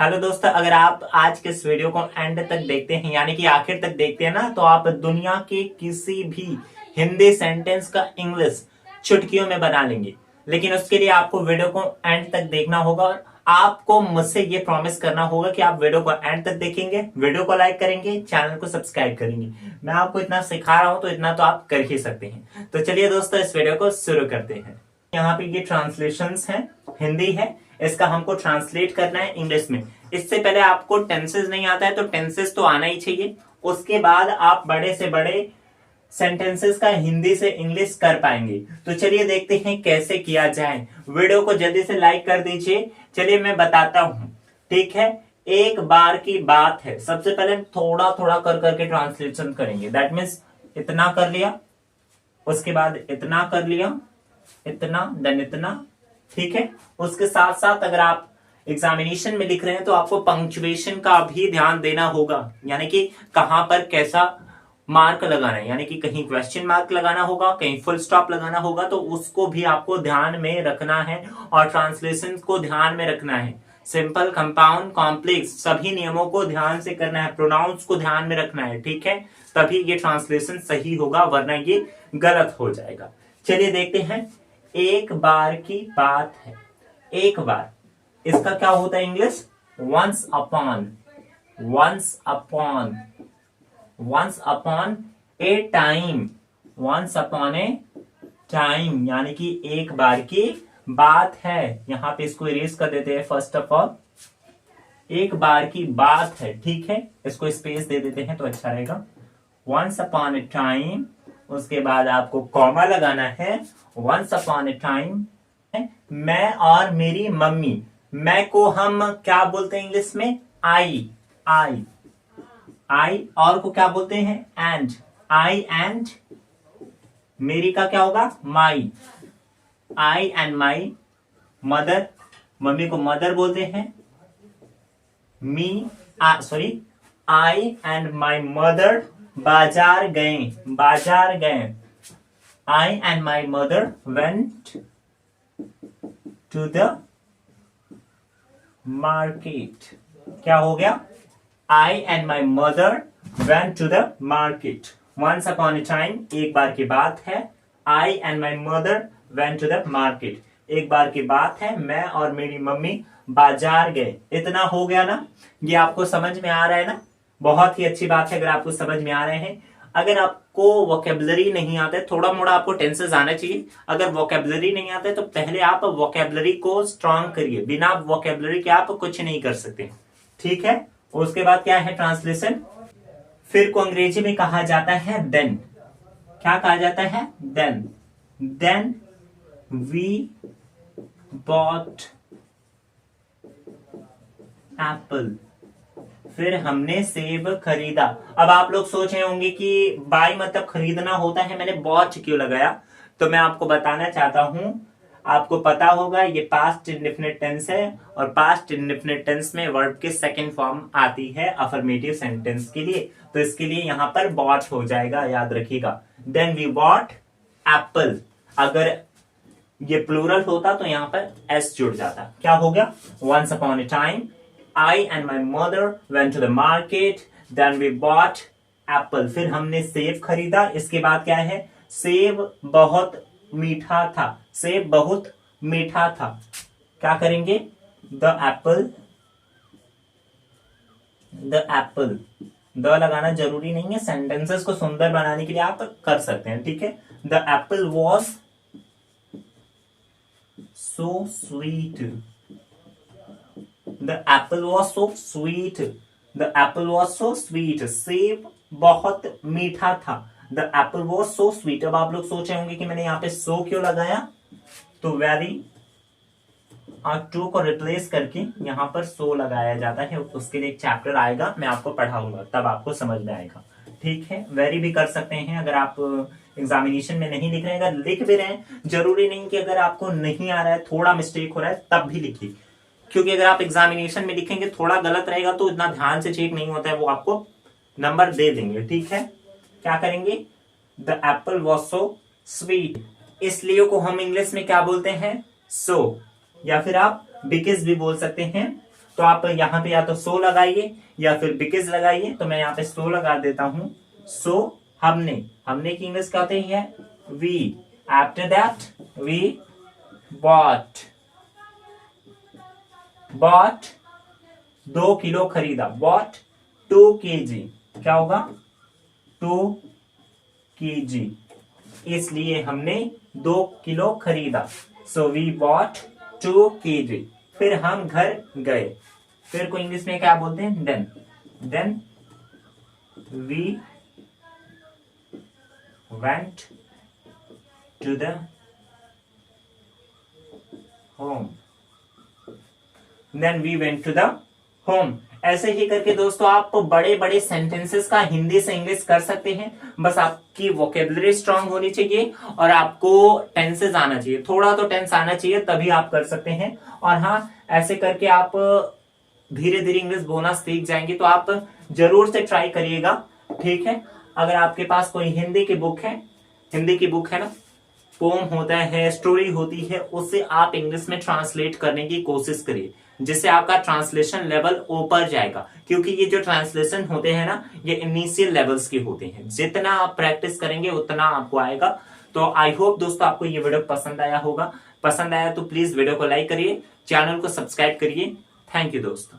Hello दोस्तों, अगर आप आज के इस वीडियो को एंड तक देखते हैं यानी कि आखिर तक देखते हैं ना, तो आप दुनिया के किसी भी हिंदी सेंटेंस का इंग्लिश चुटकियों में बना लेंगे। लेकिन उसके लिए आपको वीडियो को एंड तक देखना होगा और आपको मुझसे ये प्रॉमिस करना होगा कि आप वीडियो को एंड तक देखेंगे, वीडियो को लाइक करेंगे, चैनल को सब्सक्राइब करेंगे। मैं आपको इतना सिखा रहा हूं तो इतना तो आप कर ही सकते हैं। तो चलिए दोस्तों, इस वीडियो को शुरू करते हैं। यहाँ पे ये ट्रांसलेशंस हैं, हिंदी है, इसका हमको ट्रांसलेट करना है इंग्लिश में। इससे पहले आपको टेंसेस नहीं आता है तो टेंसेस तो आना ही चाहिए। उसके बाद आप बड़े से बड़े सेंटेंसेस का हिंदी से इंग्लिश कर पाएंगे। तो चलिए देखते हैं कैसे किया जाए। वीडियो को जल्दी से लाइक कर दीजिए। चलिए मैं बताता हूं, ठीक है। एक बार की बात है, सबसे पहले थोड़ा थोड़ा कर करके ट्रांसलेशन करेंगे। दैट मीन्स इतना कर लिया, उसके बाद इतना कर लिया, इतना देन इतना, ठीक है। उसके साथ साथ अगर आप एग्जामिनेशन में लिख रहे हैं तो आपको पंक्चुएशन का भी ध्यान देना होगा, यानी कि कहां पर कैसा मार्क लगाना है, यानी कि कहीं क्वेश्चन मार्क लगाना होगा, कहीं फुल स्टॉप लगाना होगा, तो उसको भी आपको ध्यान में रखना है और ट्रांसलेशन को ध्यान में रखना है। सिंपल, कंपाउंड, कॉम्प्लेक्स सभी नियमों को ध्यान से करना है, प्रोनाउंस को ध्यान में रखना है, ठीक है। तभी ये ट्रांसलेशन सही होगा, वरना ये गलत हो जाएगा। चलिए देखते हैं। एक बार की बात है, एक बार, इसका क्या होता है English? Once upon, once upon, once upon a time, once upon a time, यानी कि एक बार की बात है। यहां पे इसको इरेज कर देते हैं। फर्स्ट ऑफ ऑल एक बार की बात है, ठीक है, इसको स्पेस दे देते हैं तो अच्छा रहेगा। वंस अपॉन ए टाइम, उसके बाद आपको कॉमा लगाना है। वंस अपॉन ए टाइम, मैं और मेरी मम्मी, मैं को हम क्या बोलते हैं इंग्लिश में? आई, आई, आई। और को क्या बोलते हैं? And, I and. मेरी का क्या होगा? My, I and my. Mother, mummy को मदर बोलते हैं। Me, sorry, I and my mother बाजार गए, बाजार गए। I and my mother went to the market. क्या हो गया? I and my mother went to the market. Once upon a time, एक बार की बात है। I and my mother went to the market, एक बार की बात है, मैं और मेरी मम्मी बाजार गए। इतना हो गया ना? ये आपको समझ में आ रहा है ना? बहुत ही अच्छी बात है अगर आपको समझ में आ रहे हैं। अगर आपको वोकेबलरी नहीं आता है, थोड़ा मोड़ा आपको टेंसेस आना चाहिए। अगर वोकेबलरी नहीं आता है तो पहले आप वोकेबलरी को स्ट्रांग करिए। बिना वोकेबलरी के आप कुछ नहीं कर सकते, ठीक है। उसके बाद क्या है? ट्रांसलेशन। फिर को अंग्रेजी में कहा जाता है देन। क्या कहा जाता है? Then, then we bought apple, फिर हमने सेब खरीदा। अब आप लोग सोच रहे होंगे कि बाय मतलब खरीदना होता है, मैंने बॉट क्यों लगाया? तो मैं आपको बताना चाहता हूं। आपको पता होगा ये पास्ट इंडेफिनिट टेंस है और पास्ट इंडेफिनिट टेंस में वर्ब के सेकंड फॉर्म आती है अफर्मेटिव सेंटेंस के लिए, तो इसके लिए यहां पर बॉट हो जाएगा, याद रखिएगा। Then we bought apple. अगर ये प्लूरल होता तो यहां पर एस जुड़ जाता। क्या हो गया? Once upon a time I and my mother went to the market. Then we bought apple. फिर हमने सेब खरीदा। इसके बाद क्या है? सेब बहुत मीठा था, सेब बहुत मीठा था। क्या करेंगे? The apple, the apple, the लगाना जरूरी नहीं है, सेंटेंसेस को सुंदर बनाने के लिए आप कर सकते हैं, ठीक है। The apple was so sweet. The apple was so sweet. The apple was so sweet. सेब बहुत मीठा था। The apple was so sweet. अब आप लोग सोच रहे होंगे कि मैंने यहाँ पे so क्यों लगाया? तो वेरी और टू को रिप्लेस करके यहाँ पर so लगाया जाता है। उसके लिए एक चैप्टर आएगा, मैं आपको पढ़ाऊंगा, तब आपको समझ में आएगा, ठीक है। वेरी भी कर सकते हैं अगर आप एग्जामिनेशन में नहीं लिख रहे हैं। अगर लिख भी रहे हैं, जरूरी नहीं कि अगर आपको नहीं आ रहा है, थोड़ा मिस्टेक हो रहा है, तब भी लिखिए। क्योंकि अगर आप एग्जामिनेशन में लिखेंगे थोड़ा गलत रहेगा तो इतना ध्यान से चेक नहीं होता है, वो आपको नंबर दे देंगे, ठीक है। क्या करेंगे? The Apple was so sweet. इसलिए को हम इंग्लिश में क्या बोलते हैं? सो, या फिर आप बिकॉज भी बोल सकते हैं। तो आप यहाँ पे या तो सो लगाइए या फिर बिकॉज लगाइए। तो मैं यहाँ पे सो लगा देता हूं। सो हमने की इंग्लिश कहते हैं we. After that we bought 2 kilo खरीदा। बॉट 2 kg, क्या होगा 2 kg, इसलिए हमने 2 किलो खरीदा। So we bought 2 kg। फिर हम घर गए। फिर को इंग्लिश में क्या बोलते हैं, then we went to the home. Then we went to the home. ऐसे ही करके दोस्तों आप बड़े बड़े सेंटेंसेस का हिंदी से इंग्लिश कर सकते हैं। बस आपकी वोकेबलरी स्ट्रांग होनी चाहिए और आपको टेंसेस आना चाहिए। थोड़ा तो टेंस आना चाहिए, तभी आप कर सकते हैं। और हाँ, ऐसे करके आप धीरे धीरे इंग्लिश बोलना सीख जाएंगे। तो आप जरूर से ट्राई करिएगा, ठीक है। अगर आपके पास कोई हिंदी की बुक है ना, पोम होता है, स्टोरी होती है, उससे आप इंग्लिश में ट्रांसलेट करने की कोशिश करिए, जिससे आपका ट्रांसलेशन लेवल ऊपर जाएगा। क्योंकि ये जो ट्रांसलेशन होते हैं ना, ये इनिशियल लेवल्स के होते हैं। जितना आप प्रैक्टिस करेंगे उतना आपको आएगा। तो आई होप दोस्तों आपको ये वीडियो पसंद आया होगा। पसंद आया तो प्लीज वीडियो को लाइक करिए, चैनल को सब्सक्राइब करिए। थैंक यू दोस्तों।